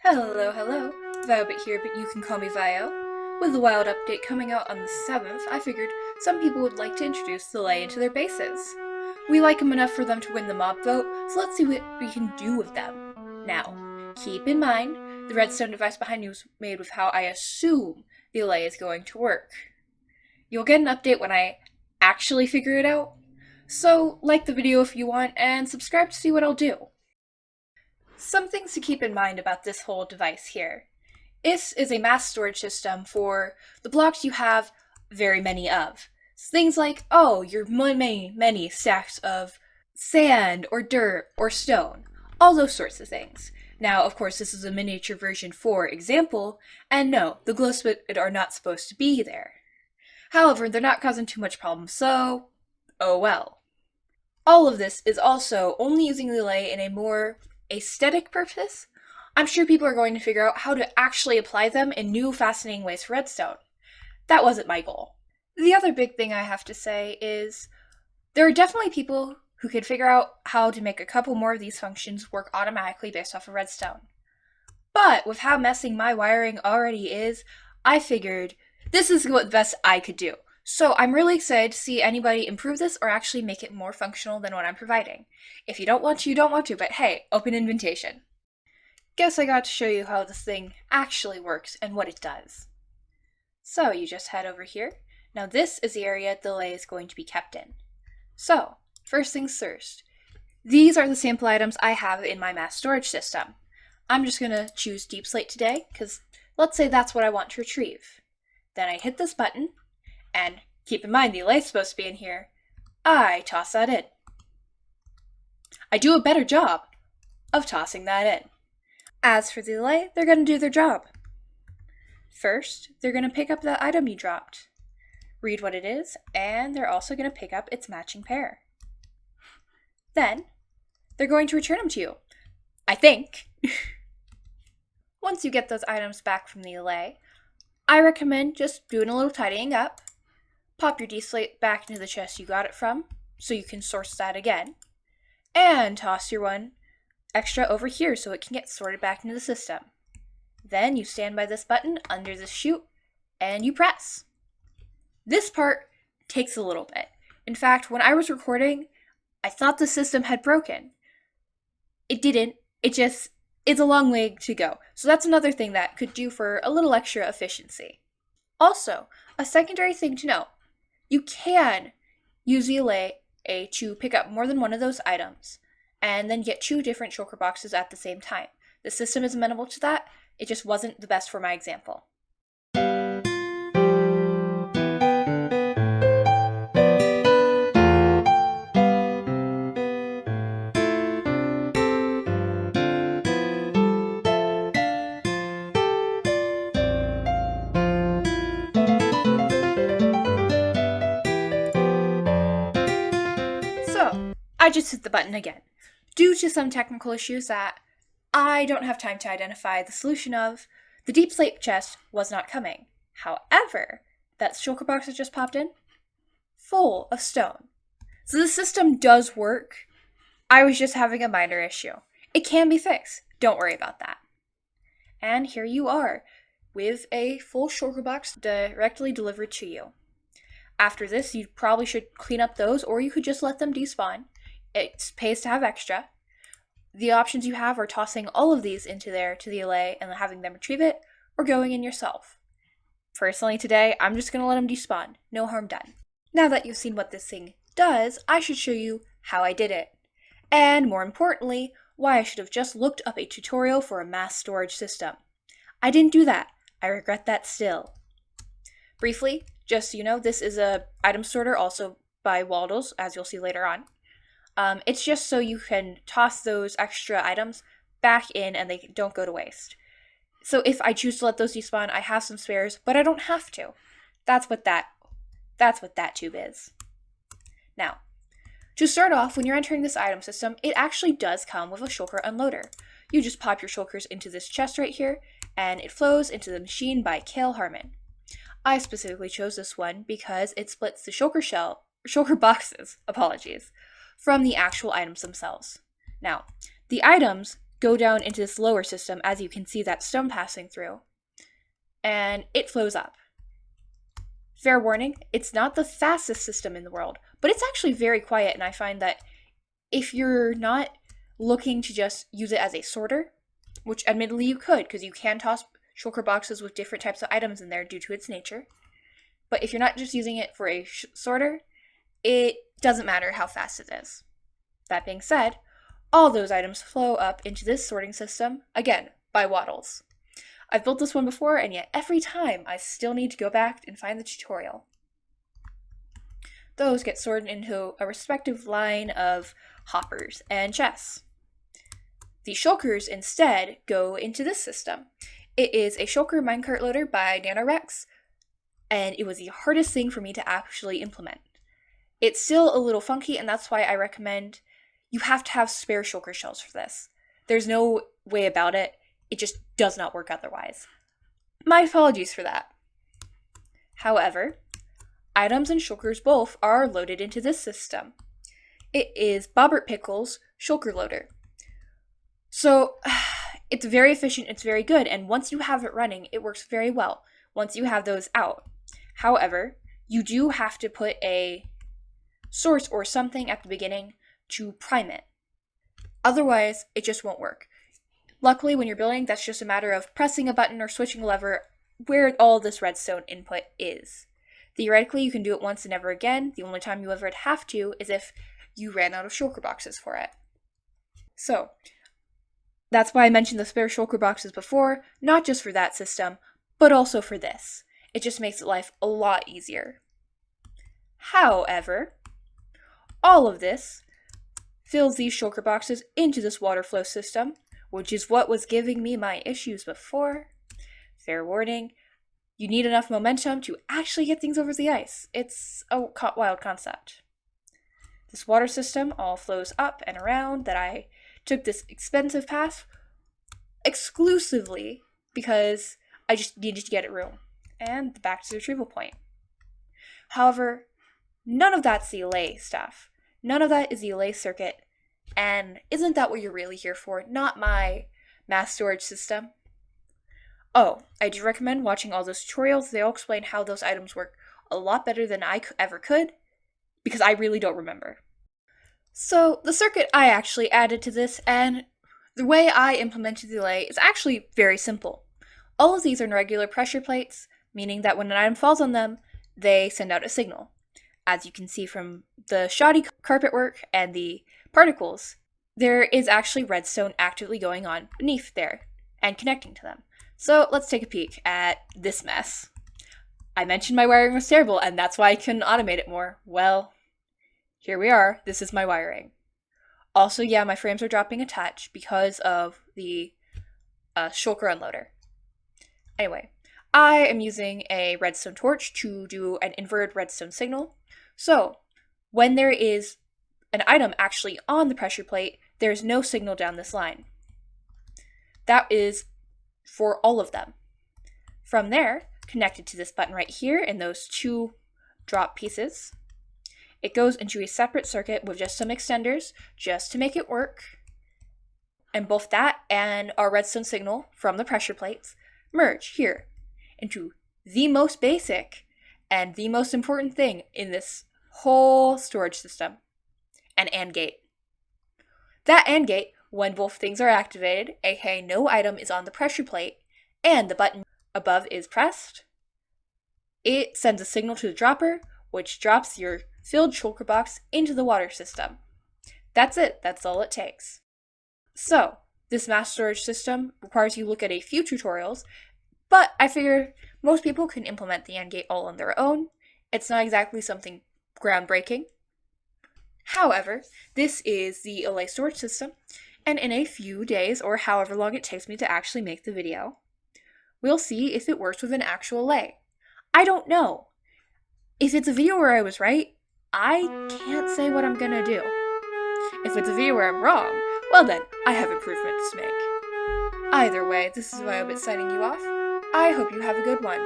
Hello, hello. Viobit here, but you can call me Vio. With the Wild update coming out on the 7th, I figured some people would like to introduce the Allay into their bases. We like them enough for them to win the mob vote, so let's see what we can do with them. Now, keep in mind, the redstone device behind you is made with how I assume the Allay is going to work. You'll get an update when I actually figure it out, so like the video if you want, and subscribe to see what I'll do. Some things to keep in mind about this whole device here. This is a mass storage system for the blocks you have very many of. Things like, oh, your many stacks of sand or dirt or stone. All those sorts of things. Now, of course, this is a miniature version for example, and no, the glow spit are not supposed to be there. However, they're not causing too much problem, so oh well. All of this is also only using the Allay in a more aesthetic purpose. I'm sure people are going to figure out how to actually apply them in new fascinating ways for redstone. That wasn't my goal. The other big thing I have to say is there are definitely people who can figure out how to make a couple more of these functions work automatically based off of redstone. But with how messy my wiring already is, I figured this is what best I could do. So I'm really excited to see anybody improve this or actually make it more functional than what I'm providing. If you don't want to, you don't want to, but hey, open invitation. Guess I got to show you how this thing actually works and what it does. So you just head over here. Now this is the area the Allay is going to be kept in. So, first things first. These are the sample items I have in my mass storage system. I'm just going to choose deep slate today, because let's say that's what I want to retrieve. Then I hit this button, and keep in mind the Allay is supposed to be in here. I toss that in. I do a better job of tossing that in. As for the Allay, they're going to do their job. First, they're going to pick up the item you dropped, read what it is, and they're also going to pick up its matching pair. Then, they're going to return them to you. I think. Once you get those items back from the Allay, I recommend just doing a little tidying up. Pop your D-slate back into the chest you got it from, so you can source that again. And toss your one extra over here so it can get sorted back into the system. Then you stand by this button under this chute, and you press. This part takes a little bit. In fact, when I was recording, I thought the system had broken. It didn't. It's a long way to go. So that's another thing that could do for a little extra efficiency. Also, a secondary thing to note. You can use the Allay to pick up more than one of those items, and then get two different shulker boxes at the same time. The system is amenable to that, it just wasn't the best for my example. So, I just hit the button again. Due to some technical issues that I don't have time to identify the solution of, the deep slate chest was not coming. However, that shulker box that just popped in, full of stone. So the system does work. I was just having a minor issue. It can be fixed. Don't worry about that. And here you are, with a full shulker box directly delivered to you. After this, you probably should clean up those, or you could just let them despawn. It pays to have extra. The options you have are tossing all of these into there to the Allay and having them retrieve it, or going in yourself. Personally today, I'm just going to let them despawn. No harm done. Now that you've seen what this thing does, I should show you how I did it. And more importantly, why I should have just looked up a tutorial for a mass storage system. I didn't do that. I regret that still. Briefly, just so you know, this is a item sorter also by Waldles, as you'll see later on. It's just so you can toss those extra items back in and they don't go to waste. So if I choose to let those despawn, I have some spares, but I don't have to. That's what that tube is. Now, to start off, when you're entering this item system, it actually does come with a shulker unloader. You just pop your shulkers into this chest right here, and it flows into the machine by Kale Harmon. I specifically chose this one because it splits the shulker boxes, from the actual items themselves. Now, the items go down into this lower system, as you can see that stone passing through, and it flows up. Fair warning, it's not the fastest system in the world, but it's actually very quiet, and I find that if you're not looking to just use it as a sorter, which admittedly you could, because you can toss shulker boxes with different types of items in there due to its nature, but if you're not just using it for a sorter, it doesn't matter how fast it is. That being said, all those items flow up into this sorting system, again, by waddles. I've built this one before, and yet every time I still need to go back and find the tutorial. Those get sorted into a respective line of hoppers and chests. The shulkers instead go into this system. It is a shulker minecart loader by NanoRex, and it was the hardest thing for me to actually implement. It's still a little funky, and that's why I recommend you have to have spare shulker shells for this. There's no way about it. It just does not work otherwise. My apologies for that. However, items and shulkers both are loaded into this system. It is Bobbert Pickle's shulker loader. So, it's very efficient, it's very good, and once you have it running, it works very well once you have those out. However, you do have to put a source or something at the beginning to prime it. Otherwise, it just won't work. Luckily, when you're building, that's just a matter of pressing a button or switching a lever where all this redstone input is. Theoretically, you can do it once and never again. The only time you ever have to is if you ran out of shulker boxes for it. So, that's why I mentioned the spare shulker boxes before, not just for that system, but also for this. It just makes life a lot easier. However, all of this fills these shulker boxes into this water flow system, which is what was giving me my issues before. Fair warning, you need enough momentum to actually get things over the ice. It's a wild concept. This water system all flows up and around that I took this expensive path exclusively because I just needed to get it room. And back to the retrieval point. However, none of that's the Allay stuff. None of that is the Allay circuit. And isn't that what you're really here for? Not my mass storage system. Oh, I do recommend watching all those tutorials. They all explain how those items work a lot better than I ever could, because I really don't remember. So, the circuit I actually added to this, and the way I implemented the Allay is actually very simple. All of these are regular pressure plates, meaning that when an item falls on them, they send out a signal. As you can see from the shoddy carpet work and the particles, there is actually redstone actively going on beneath there and connecting to them. So let's take a peek at this mess. I mentioned my wiring was terrible, and that's why I couldn't automate it more. Well, here we are. This is my wiring. Also, yeah, my frames are dropping a touch because of the shulker unloader. Anyway, I am using a redstone torch to do an inverted redstone signal. So, when there is an item actually on the pressure plate, there's no signal down this line. That is for all of them. From there, connected to this button right here and those two drop pieces, it goes into a separate circuit with just some extenders just to make it work. And both that and our redstone signal from the pressure plates merge here into the most basic and the most important thing in this whole storage system, an AND gate. That AND gate, when both things are activated, aka no item is on the pressure plate, and the button above is pressed, it sends a signal to the dropper, which drops your filled shulker box into the water system. That's it, that's all it takes. So, this mass storage system requires you to look at a few tutorials, but I figure most people can implement the AND gate all on their own. It's not exactly something groundbreaking. However, this is the Allay storage system, and in a few days, or however long it takes me to actually make the video, we'll see if it works with an actual Allay. I don't know. If it's a video where I was right, I can't say what I'm gonna do. If it's a video where I'm wrong, well then, I have improvements to make. Either way, this is Viobit signing you off. I hope you have a good one.